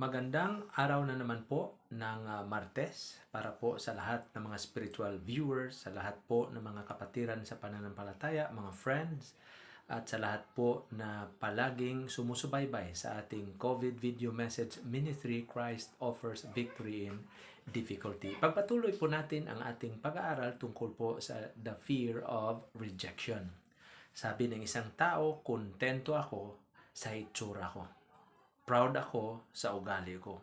Magandang araw na naman po ng Martes para po sa lahat ng mga spiritual viewers, sa lahat po ng mga kapatiran sa pananampalataya, mga friends, at sa lahat po na palaging sumusubaybay sa ating COVID video message ministry, Christ Offers Victory in Difficulty. Pagpatuloy po natin ang ating pag-aaral tungkol po sa the fear of rejection. Sabi ng isang tao, kontento ako sa itsura ko. Proud ako sa ugali ko.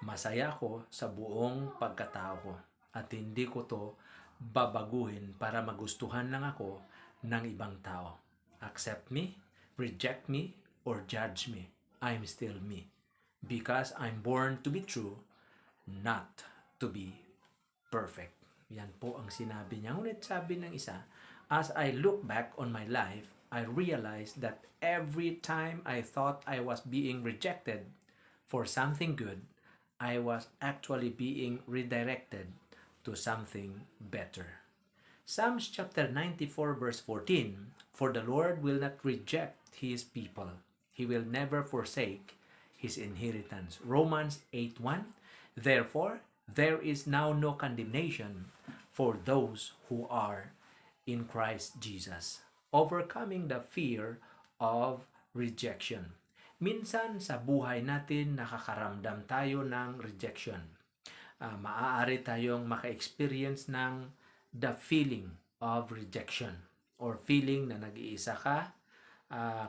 Masaya ako sa buong pagkatao ko. At hindi ko to babaguhin para magustuhan lang ako ng ibang tao. Accept me, reject me, or judge me. I'm still me. Because I'm born to be true, not to be perfect. Yan po ang sinabi niya. Ngunit sabi ng isa, as I look back on my life, I realized that every time I thought I was being rejected for something good, I was actually being redirected to something better. Psalms chapter 94 verse 14, for the Lord will not reject his people. He will never forsake his inheritance. Romans 8:1, therefore, there is now no condemnation for those who are in Christ Jesus, overcoming the fear of rejection. Minsan sa buhay natin nakakaramdam tayo ng rejection. Maaari tayong maka-experience ng the feeling of rejection or feeling na nag-iisa ka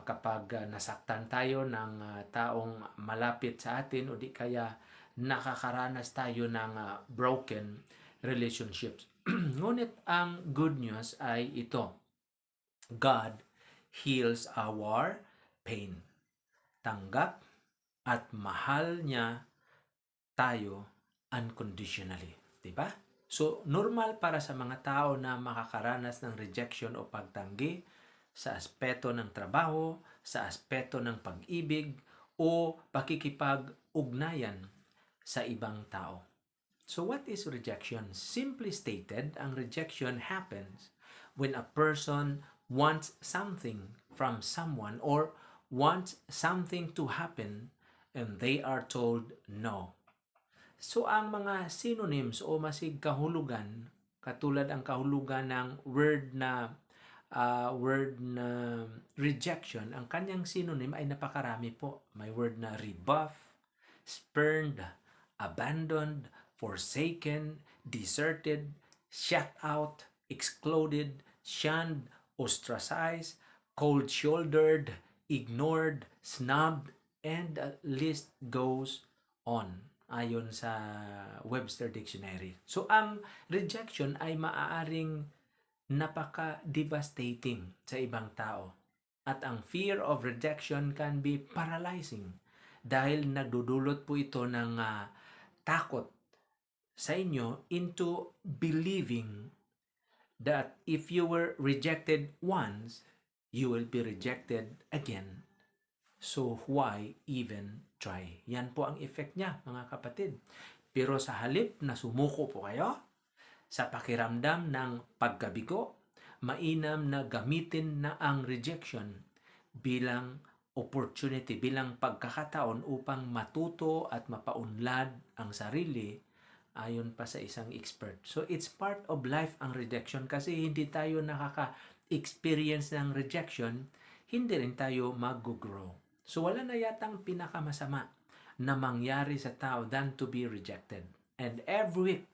kapag nasaktan tayo ng taong malapit sa atin o di kaya nakakaranas tayo ng broken relationships. Ngunit ang good news ay ito. God heals our pain. Tanggap at mahal niya tayo unconditionally. Diba? So, normal para sa mga tao na makakaranas ng rejection o pagtanggi sa aspeto ng trabaho, sa aspeto ng pag-ibig, o pakikipag-ugnayan sa ibang tao. So what is rejection? Simply stated, ang rejection happens when a person wants something from someone or wants something to happen and they are told no. So ang mga synonyms o masig kahulugan, katulad ang kahulugan ng word na rejection, ang kanyang synonym ay napakarami po. May word na rebuff, spurned, abandoned, forsaken, deserted, shut out, excluded, shunned, ostracized, cold-shouldered, ignored, snubbed, and the list goes on ayon sa Webster Dictionary. So ang rejection ay maaaring napaka-devastating sa ibang tao. At ang fear of rejection can be paralyzing dahil nagdudulot po ito ng takot sa inyo into believing that if you were rejected once, you will be rejected again. So why even try? Yan po ang effect niya, mga kapatid. Pero sa halip na sumuko po kayo sa pakiramdam ng pagkabigo, mainam na gamitin na ang rejection bilang opportunity, bilang pagkakataon upang matuto at mapaunlad ang sarili ayon pa sa isang expert. So it's part of life ang rejection kasi hindi tayo nakaka-experience ng rejection, hindi rin tayo mag-grow. So wala na yatang pinakamasama na mangyari sa tao than to be rejected. And every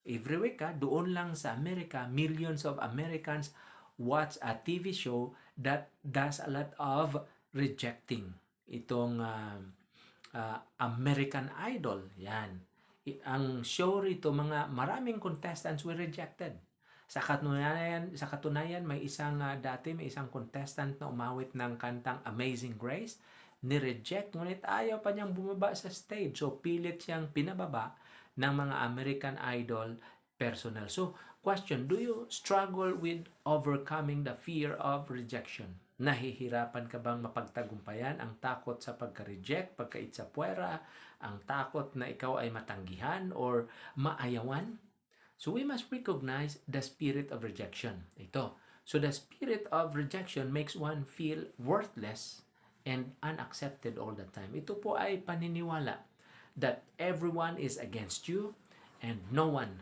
week, doon lang sa Amerika, millions of Americans watch a TV show that does a lot of rejecting. Itong American Idol, yan. Ang show rito, maraming contestants were rejected. Sa katunayan may isang contestant na umawit ng kantang Amazing Grace, ni-reject, ngunit ayaw pa niyang bumaba sa stage. So, pilit siyang pinababa ng mga American Idol personnel. So, question, do you struggle with overcoming the fear of rejection? Nahihirapan ka bang mapagtagumpayan ang takot sa pagka-reject, pagka-itsapuera, ang takot na ikaw ay matanggihan or maayawan? So we must recognize the spirit of rejection. Ito. So the spirit of rejection makes one feel worthless and unaccepted all the time. Ito po ay paniniwala that everyone is against you and no one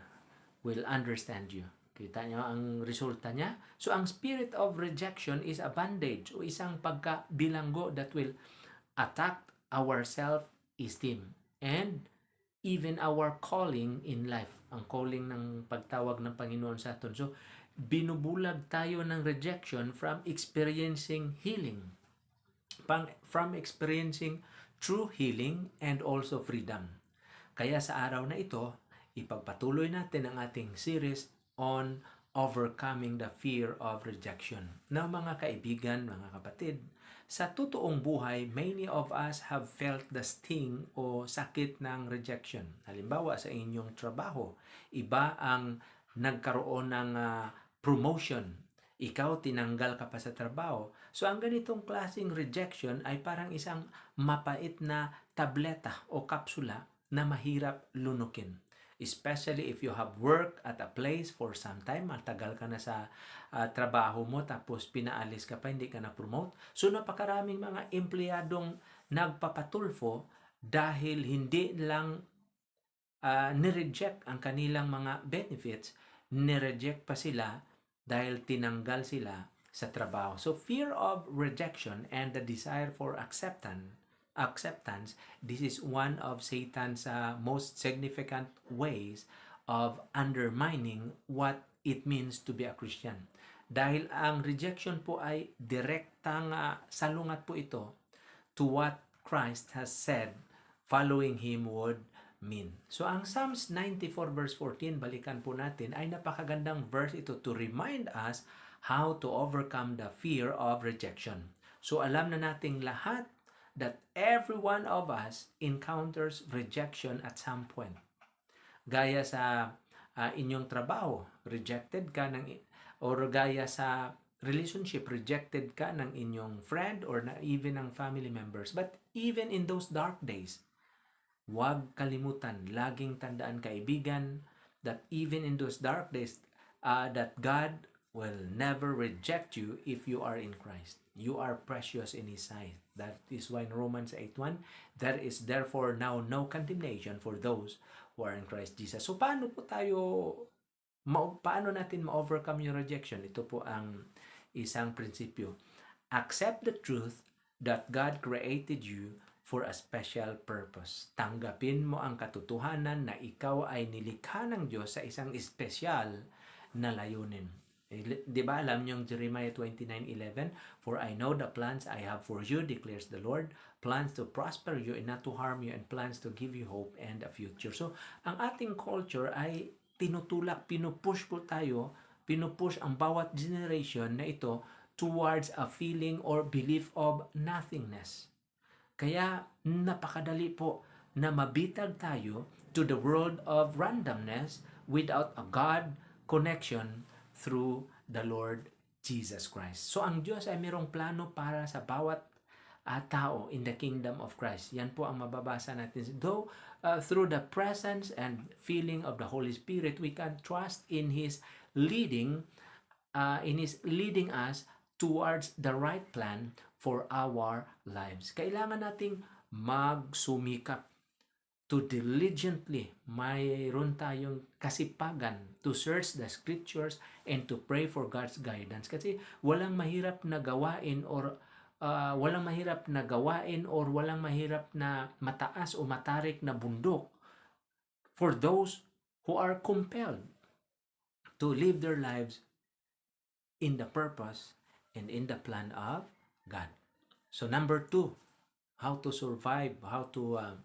will understand you. Kita niyo ang resulta niya? So, ang spirit of rejection is a bandage o isang pagkabilanggo that will attack our self-esteem and even our calling in life. Ang calling ng pagtawag ng Panginoon sa atin. So, binubulag tayo ng rejection from experiencing healing. From experiencing true healing and also freedom. Kaya sa araw na ito, ipagpatuloy natin ang ating series on overcoming the fear of rejection. Now mga kaibigan, mga kapatid, sa totoong buhay, many of us have felt the sting o sakit ng rejection. Halimbawa, sa inyong trabaho, iba ang nagkaroon ng promotion. Ikaw, tinanggal ka pa sa trabaho. So, ang ganitong klaseng rejection ay parang isang mapait na tableta o kapsula na mahirap lunukin. Especially if you have worked at a place for some time, matagal ka na sa trabaho mo, tapos pinaalis ka pa, hindi ka na-promote. So, napakaraming mga empleyadong nagpapatulfo dahil hindi lang nireject ang kanilang mga benefits, nireject pa sila dahil tinanggal sila sa trabaho. So, fear of rejection and the desire for acceptance, this is one of Satan's most significant ways of undermining what it means to be a Christian. Dahil ang rejection po ay direktang salungat po ito to what Christ has said following Him would mean. So ang Psalms 94 verse 14, balikan po natin, ay napakagandang verse ito to remind us how to overcome the fear of rejection. So alam na nating lahat that every one of us encounters rejection at some point. Gaya sa inyong trabaho, rejected ka or gaya sa relationship, rejected ka ng inyong friend or even ng family members. But even in those dark days, huwag kalimutan, laging tandaan kaibigan, that even in those dark days, that God will never reject you if you are in Christ. You are precious in His sight. That is why in Romans 8:1, there is therefore now no condemnation for those who are in Christ Jesus. So paano natin ma-overcome yung rejection? Ito po ang isang prinsipyo. Accept the truth that God created you for a special purpose. Tanggapin mo ang katotohanan na ikaw ay nilikha ng Diyos sa isang espesyal na layunin. Di ba alam niyo yung Jeremiah 29:11? For I know the plans I have for you, declares the Lord, plans to prosper you and not to harm you, and plans to give you hope and a future. So, ang ating culture ay tinutulak, pinupush ang bawat generation na ito towards a feeling or belief of nothingness. Kaya napakadali po na mabitag tayo to the world of randomness without a God connection through the Lord Jesus Christ. So ang Diyos ay mayroong plano para sa bawat tao in the kingdom of Christ. Yan po ang mababasa natin. Though through the presence and feeling of the Holy Spirit, we can trust in His leading us towards the right plan for our lives. Kailangan nating magsumikap to diligently, mayroon tayong kasipagan to search the scriptures and to pray for God's guidance. Kasi walang mahirap na gawain or walang mahirap na mataas o matarik na bundok for those who are compelled to live their lives in the purpose and in the plan of God. So number 2, how to survive, how to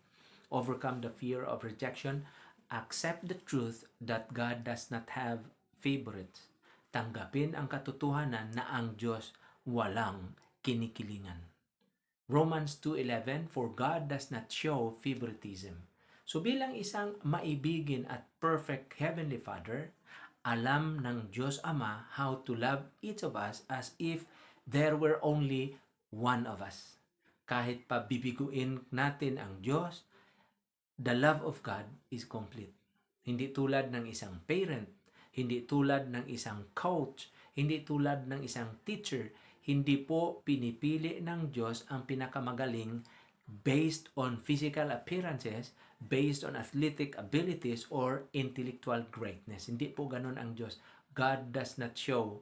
overcome the fear of rejection. Accept the truth that God does not have favorites. Tanggapin ang katotohanan na ang Diyos walang kinikilingan. Romans 2:11, for God does not show favoritism. So bilang isang maibigin at perfect Heavenly Father, alam ng Diyos Ama how to love each of us as if there were only one of us. Kahit pa bibiguin natin ang Diyos, the love of God is complete. Hindi tulad ng isang parent, hindi tulad ng isang coach, hindi tulad ng isang teacher, hindi po pinipili ng Diyos ang pinakamagaling based on physical appearances, based on athletic abilities, or intellectual greatness. Hindi po ganun ang Diyos. God does not show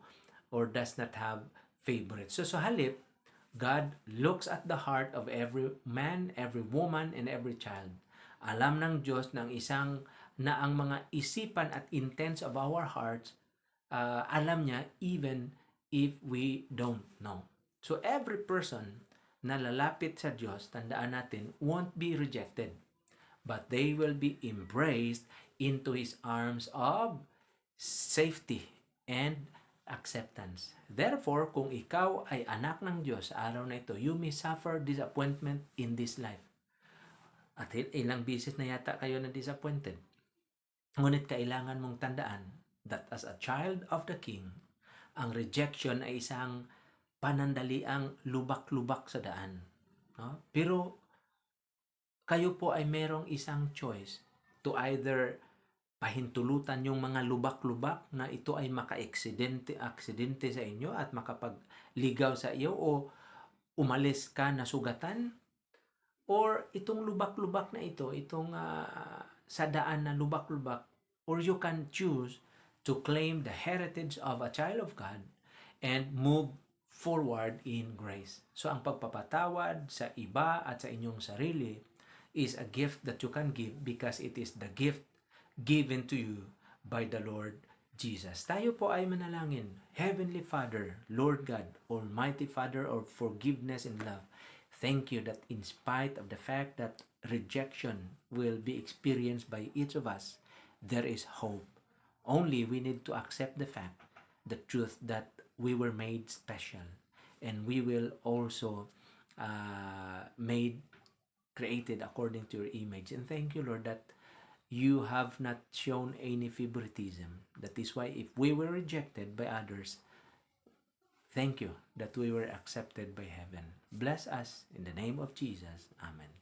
or does not have favorites. So sa halip, God looks at the heart of every man, every woman, and every child. Alam ng Diyos na ang mga isipan at intents of our hearts, alam niya even if we don't know. So every person na lalapit sa Diyos, tandaan natin, won't be rejected, but they will be embraced into His arms of safety and acceptance. Therefore, kung ikaw ay anak ng Diyos sa araw na ito, you may suffer disappointment in this life. At ilang bisis na yata kayo na disappointed. Ngunit kailangan mong tandaan that as a child of the King, ang rejection ay isang panandaliang lubak-lubak sa daan. No? Pero kayo po ay merong isang choice to either pahintulutan yung mga lubak-lubak na ito ay maka-aksidente sa inyo at makapagligaw sa iyo, o umalis ka na sugatan, or itong lubak-lubak na ito, itong sa daan na lubak-lubak, or you can choose to claim the heritage of a child of God and move forward in grace. So ang pagpapatawad sa iba at sa inyong sarili is a gift that you can give because it is the gift given to you by the Lord Jesus. Tayo po ay manalangin. Heavenly Father, Lord God, Almighty Father of forgiveness and love, thank you that in spite of the fact that rejection will be experienced by each of us, there is hope. Only we need to accept the fact, the truth that we were made special, and we will also created according to your image. And thank you, Lord, that you have not shown any favoritism. That is why if we were rejected by others, thank you that we were accepted by heaven. Bless us in the name of Jesus. Amen.